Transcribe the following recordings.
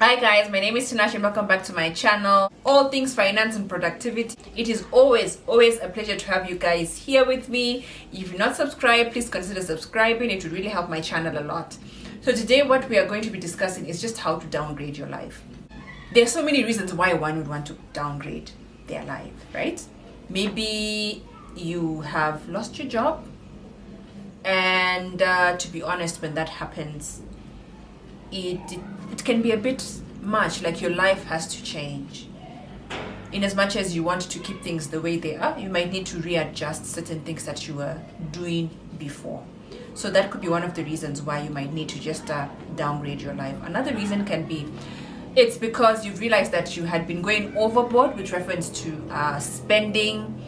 Hi guys, my name is Tinashe and welcome back to my channel. All things finance and productivity. It is always a pleasure to have you guys here with me. If you're not subscribed, please consider subscribing. It would really help my channel a lot. So today what we are going to be discussing is just how to downgrade your life. There are so many reasons why one would want to downgrade their life, right? Maybe you have lost your job, and to be honest, when that happens, it can be a bit much, like your life has to change. In as much as you want to keep things the way they are, you might need to readjust certain things that you were doing before. So that could be one of the reasons why you might need to just downgrade your life. Another reason can be it's because you've realized that you had been going overboard with reference to spending.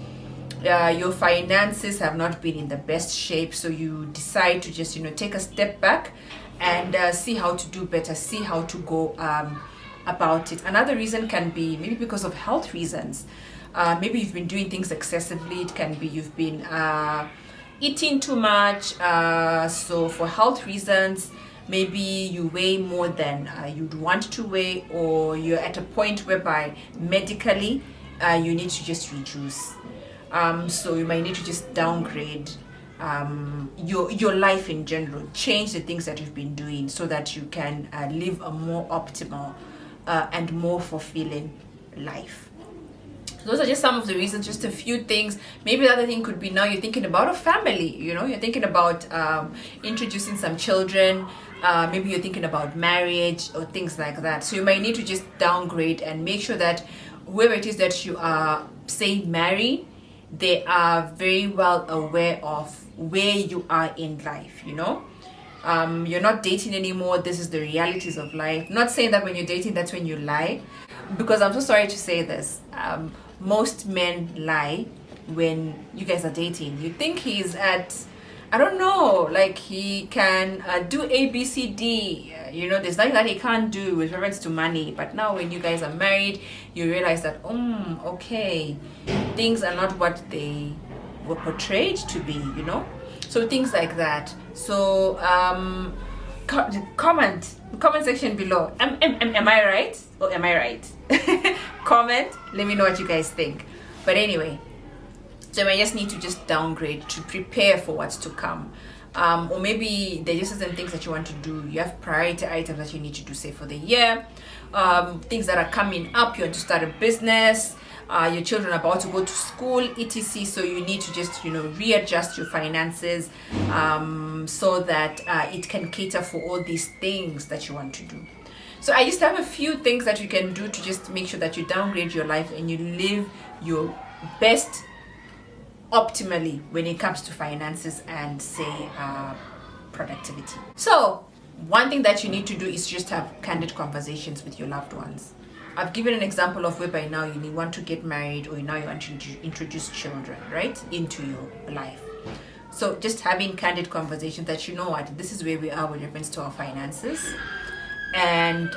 Your finances have not been in the best shape, so you decide to just take a step back and see how to do better, see how to go about it. Another reason can be maybe because of health reasons. Maybe you've been doing things excessively. It can be you've been eating too much, so for health reasons, maybe you weigh more than you'd want to weigh, or you're at a point whereby medically you need to just reduce. So you might need to just downgrade your life in general, change the things that you've been doing so that you can live a more optimal and more fulfilling life. Those are just some of the reasons, just a few things. Maybe the other thing could be now you're thinking about a family, you're thinking about introducing some children, maybe you're thinking about marriage or things like that. So you might need to just downgrade and make sure that whoever it is that you are, say, marrying, they are very well aware of where you are in life. You're not dating anymore. This is the realities of life. Not saying that when you're dating, that's when you lie, because I'm so sorry to say this. Most men lie when you guys are dating. You think he's at, I don't know, like he can do A, B, C, D. There's nothing that he can't do with reference to money. But now when you guys are married, you realize that, okay, things are not what they were portrayed to be, So things like that. So comment section below. Am I right? Or am I right? Comment. Let me know what you guys think. But anyway, so I just need to just downgrade to prepare for what's to come. Or maybe there are just certain things that you want to do. You have priority items that you need to do, say, for the year. Things that are coming up. You want to start a business. Your children are about to go to school, etc. So you need to just, readjust your finances so that it can cater for all these things that you want to do. So I just have a few things that you can do to just make sure that you downgrade your life and you live your best optimally when it comes to finances and, say, productivity. So one thing that you need to do is just have candid conversations with your loved ones. I've given an example of whereby now you want to get married, or now you want to introduce children, right, into your life. So just having candid conversations that what, this is where we are with reference to our finances, and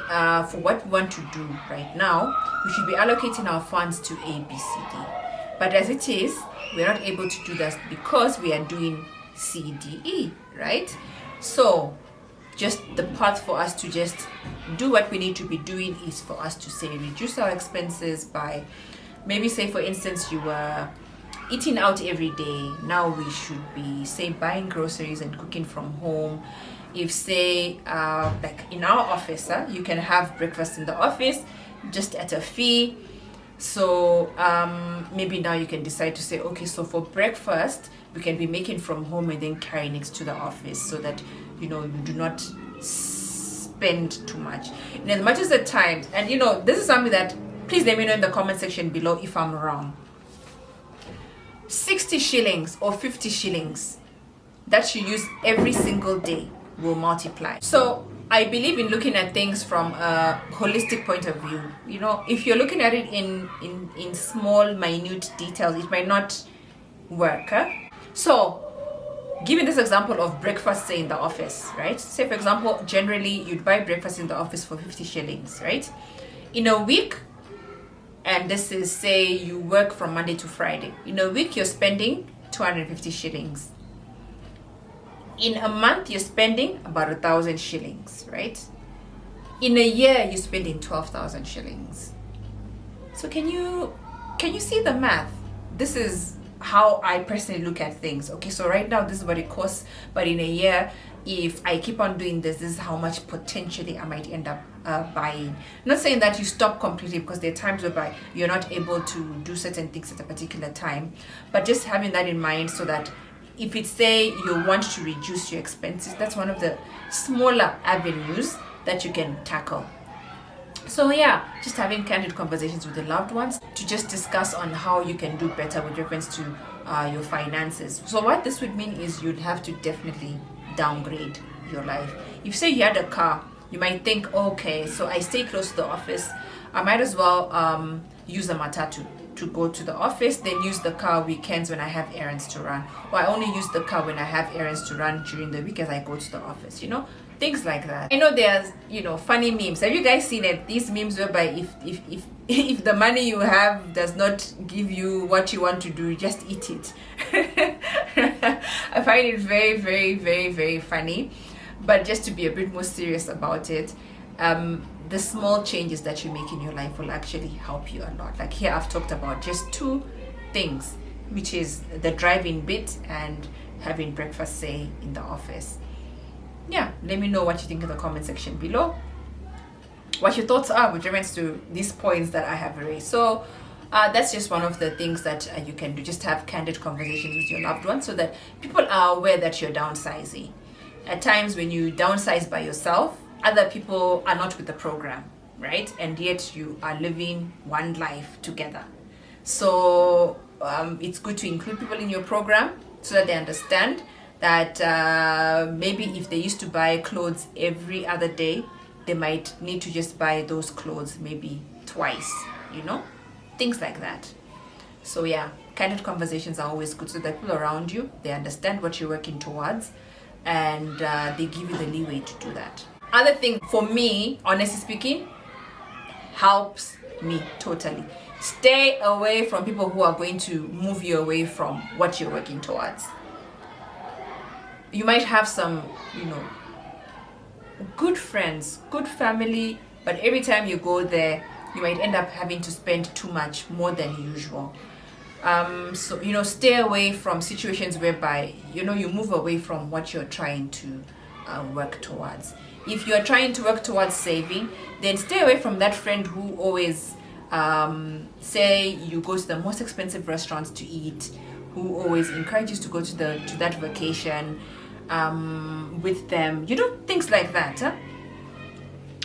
for what we want to do right now, we should be allocating our funds to A, B, C, D. But as it is, we're not able to do that because we are doing C, D, E, right? So just the path for us to just do what we need to be doing is for us to, say, reduce our expenses by maybe, say, for instance, you were eating out every day. Now we should be, say, buying groceries and cooking from home. If, say, like in our office, you can have breakfast in the office just at a fee. So maybe now you can decide to say, okay, so for breakfast we can be making from home and then carrying it to the office, so that you do not spend too much. And as much as the times, and this is something that, please let me know in the comment section below if I'm wrong. 60 shillings or 50 shillings that you use every single day will multiply. So I believe in looking at things from a holistic point of view. If you're looking at it in small, minute details, it might not work. So, given this example of breakfast, say, in the office, right? Say, for example, generally you'd buy breakfast in the office for 50 shillings, right? In a week, and this is, say, you work from Monday to Friday. In a week, you're spending 250 shillings. In a month, you're spending about 1,000 shillings, right? In a year, you're spending 12,000 shillings. So can you see the math? This is how I personally look at things. Okay, so right now this is what it costs, but in a year, if I keep on doing this is how much potentially I might end up buying. Not saying that you stop completely, because there are times whereby you're not able to do certain things at a particular time, but just having that in mind, so that if it's, say, you want to reduce your expenses, that's one of the smaller avenues that you can tackle. So yeah, just having candid conversations with your loved ones to just discuss on how you can do better with reference to your finances. So what this would mean is you'd have to definitely downgrade your life. If, say, you had a car, you might think, okay, so I stay close to the office, I might as well use a matatu to go to the office, then use the car weekends when I have errands to run, or I only use the car when I have errands to run during the week as I go to the office, things like that. I know there's funny memes. Have you guys seen it? These memes whereby if the money you have does not give you what you want to do, just eat it. I find it very, very, very, very funny. But just to be a bit more serious about it, the small changes that you make in your life will actually help you a lot. Like here, I've talked about just 2 things, which is the driving bit and having breakfast, say, in the office. Yeah, let me know what you think in the comment section below, what your thoughts are with reference to these points that I have raised. So that's just one of the things that you can do. Just have candid conversations with your loved ones so that people are aware that you're downsizing. At times when you downsize by yourself, other people are not with the program, right? And yet you are living one life together. So it's good to include people in your program so that they understand that maybe if they used to buy clothes every other day, they might need to just buy those clothes maybe twice, things like that. So yeah, candid conversations are always good so that people around you, they understand what you're working towards, and they give you the leeway to do that. Other thing for me, honestly speaking, helps me totally. Stay away from people who are going to move you away from what you're working towards. You might have some, good friends, good family, but every time you go there, you might end up having to spend too much, more than usual. So, stay away from situations whereby, you move away from what you're trying to work towards. If you're trying to work towards saving, then stay away from that friend who always, say you go to the most expensive restaurants to eat, who always encourages to go to that vacation with them, things like that.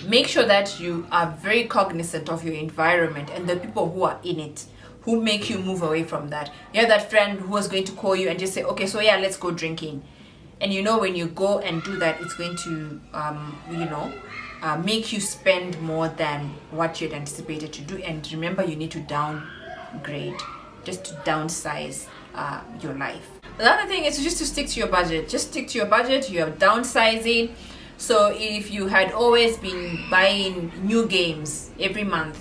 Make sure that you are very cognizant of your environment and the people who are in it, who make you move away from that. You're that friend who was going to call you and just say, okay, so yeah, let's go drinking. And when you go and do that, it's going to make you spend more than what you'd anticipated to do. And remember, you need to downgrade, just to downsize your life. The other thing is just to stick to your budget. Just stick to your budget. You are downsizing. So if you had always been buying new games every month,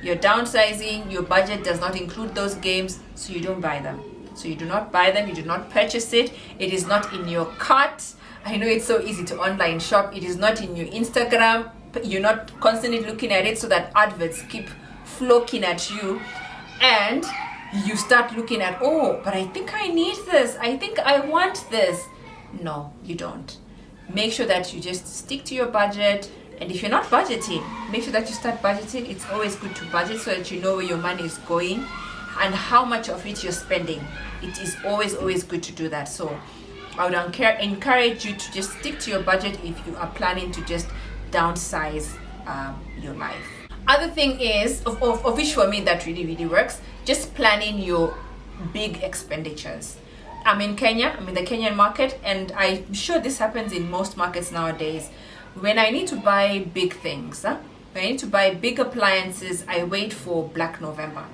you're downsizing, your budget does not include those games, so you don't buy them. So you do not buy them, you do not purchase it. It is not in your cart. I know it's so easy to online shop. It is not in your Instagram. You're not constantly looking at it so that adverts keep flocking at you. And you start looking at, oh, but I think I need this. I think I want this. No, you don't. Make sure that you just stick to your budget. And if you're not budgeting, make sure that you start budgeting. It's always good to budget so that you know where your money is going and how much of it you're spending. It is always, always good to do that. So I would encourage you to just stick to your budget if you are planning to just downsize your life. Other thing is, of which for me that really, really works, just planning your big expenditures. I'm in Kenya, I'm in the Kenyan market, and I'm sure this happens in most markets nowadays. When I need to buy big things, when I need to buy big appliances, I wait for Black November.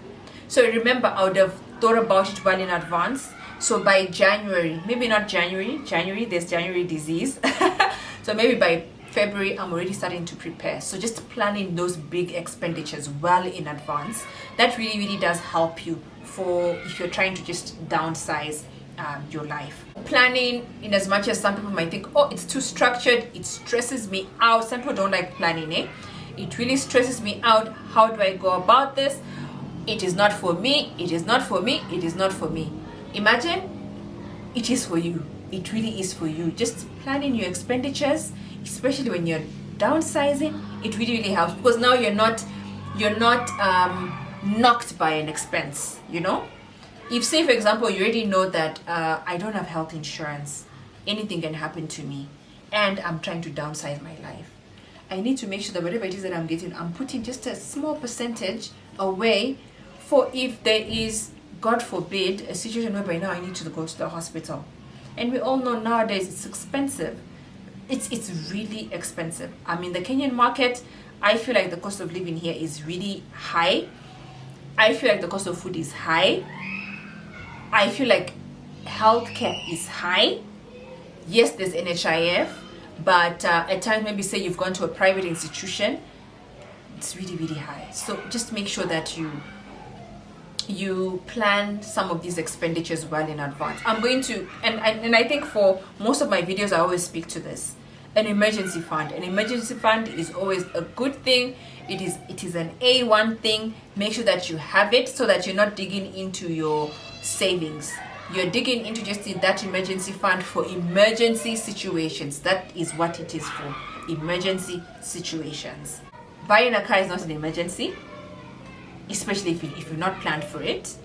So remember, I would have thought about it well in advance. So by January, maybe not January, there's January disease. So maybe by February, I'm already starting to prepare. So just planning those big expenditures well in advance, that really, really does help you for if you're trying to just downsize your life. Planning, in as much as some people might think, oh, it's too structured, it stresses me out. Some people don't like planning, eh? It really stresses me out. How do I go about this? It is not for me, it is not for me, it is not for me. Imagine it is for you. It really is for you. Just planning your expenditures, especially when you're downsizing, it really, really helps, because now you're not knocked by an expense, you know? If, say, for example, you already know that I don't have health insurance, anything can happen to me, and I'm trying to downsize my life, I need to make sure that whatever it is that I'm getting, I'm putting just a small percentage away for if there is, God forbid, a situation whereby now I need to go to the hospital. And we all know nowadays it's expensive. It's really expensive. I mean, the Kenyan market, I feel like the cost of living here is really high. I feel like the cost of food is high. I feel like healthcare is high. Yes, there's NHIF, but at times, maybe say you've gone to a private institution, it's really, really high. So just make sure that you plan some of these expenditures well in advance. I'm going to, and I think for most of my videos, I always speak to this. An emergency fund. An emergency fund is always a good thing. It is an A1 thing. Make sure that you have it so that you're not digging into your savings. You're digging into just that emergency fund for emergency situations. That is what it is for. Emergency situations. Buying a car is not an emergency, especially if you've not planned for it.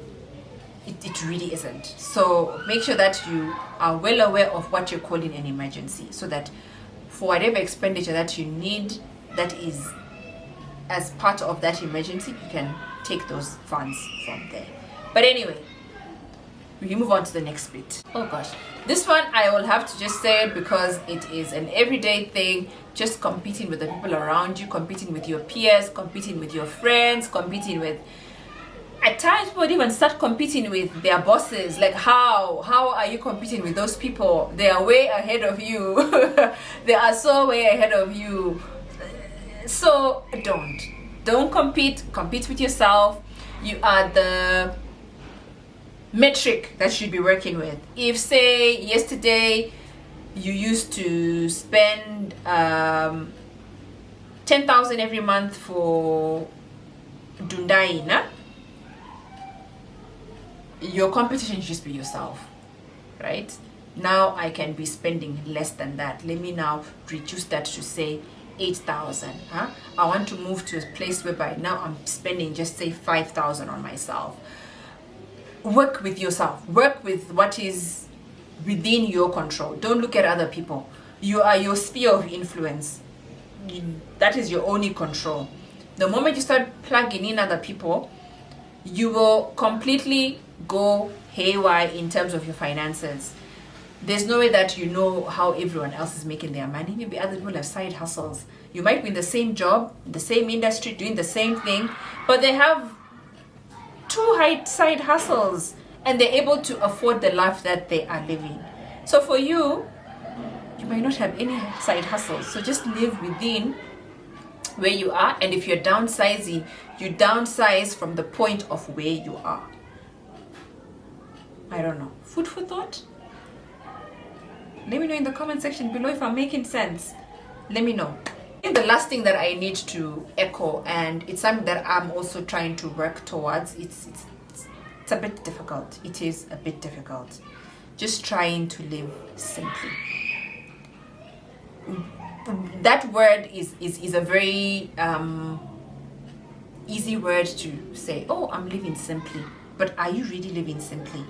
It really isn't. So make sure that you are well aware of what you're calling an emergency, so that for whatever expenditure that you need that is as part of that emergency, you can take those funds from there. But anyway, we move on to the next bit. Oh gosh, this one I will have to just say it because it is an everyday thing. Just competing with the people around you, competing with your peers, competing with your friends, competing with, at times people even start competing with their bosses. Like, how are you competing with those people? They are way ahead of you. They are so way ahead of you. So don't compete with yourself. You are the metric that you should be working with. If, say, yesterday you used to spend 10,000 every month for Dundaina, your competition should just be yourself, right? Now I can be spending less than that. Let me now reduce that to, say, 8,000. I want to move to a place whereby now I'm spending just, say, 5,000 on myself. Work with yourself. Work with what is within your control. Don't look at other people. You are your sphere of influence. That is your only control. The moment you start plugging in other people, you will completely go haywire in terms of your finances. There's no way that you know how everyone else is making their money. Maybe other people have side hustles. You might be in the same job, the same industry, doing the same thing, but they have 2 side hustles and they're able to afford the life that they are living. So for you, you might not have any side hustles. So just live within where you are. And if you're downsizing, you downsize from the point of where you are. I don't know. Food for thought? Let me know in the comment section below if I'm making sense. Let me know. And the last thing that I need to echo, and it's something that I'm also trying to work towards, it's a bit difficult. It is a bit difficult. Just trying to live simply. That word is a very easy word to say, oh, I'm living simply. But are you really living simply?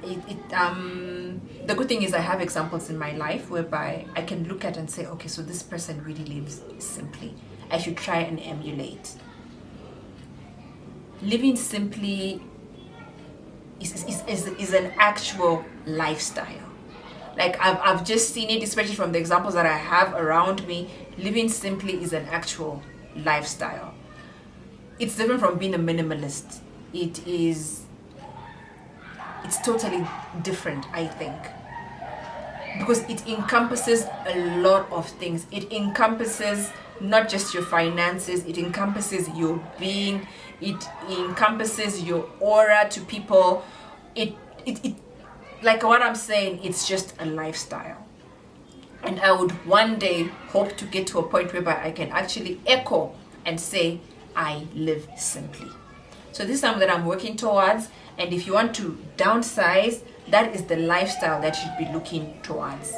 The good thing is I have examples in my life whereby I can look at and say, okay, so this person really lives simply. I should try and emulate. Living simply is an actual lifestyle. Like I've just seen it, especially from the examples that I have around me. Living simply is an actual lifestyle. It's different from being a minimalist. It's totally different, I think, because it encompasses a lot of things. It encompasses not just your finances, it encompasses your being, it encompasses your aura to people. like what I'm saying, it's just a lifestyle. And I would one day hope to get to a point whereby I can actually echo and say, I live simply. So this is something that I'm working towards. And if you want to downsize, that is the lifestyle that you should be looking towards.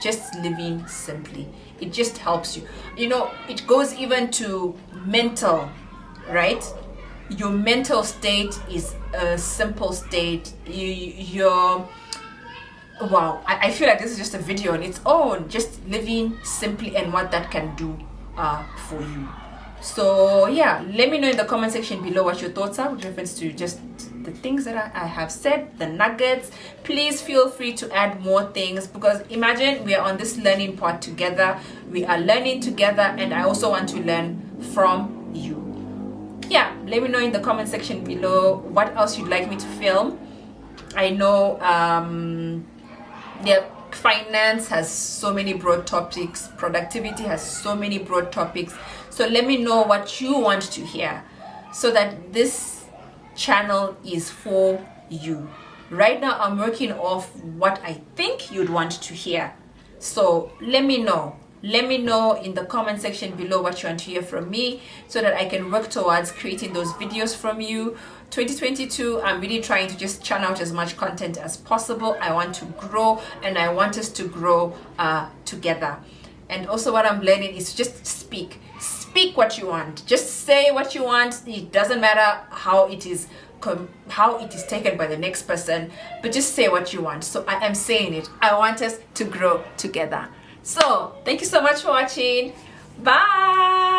Just living simply. It just helps you. You know, it goes even to mental, right? Your mental state is a simple state. Wow, I feel like this is just a video on its own, just living simply and what that can do for you. So yeah, let me know in the comment section below what your thoughts are with reference to just the things that I have said, the nuggets. Please feel free to add more things, because imagine we are on this learning part together. We are learning together, and I also want to learn from you. Yeah, let me know in the comment section below what else you'd like me to film. I know finance has so many broad topics, productivity has so many broad topics. So let me know what you want to hear, so that this channel is for you. Right now I'm working off what I think you'd want to hear. So let me know in the comment section below what you want to hear from me, so that I can work towards creating those videos from you. 2022, I'm really trying to just churn out as much content as possible. I want to grow, and I want us to grow together. And also what I'm learning is just speak what you want. Just say what you want. It doesn't matter how it is taken by the next person, but just say what you want. So I am saying it. I want us to grow together. So thank you so much for watching. Bye.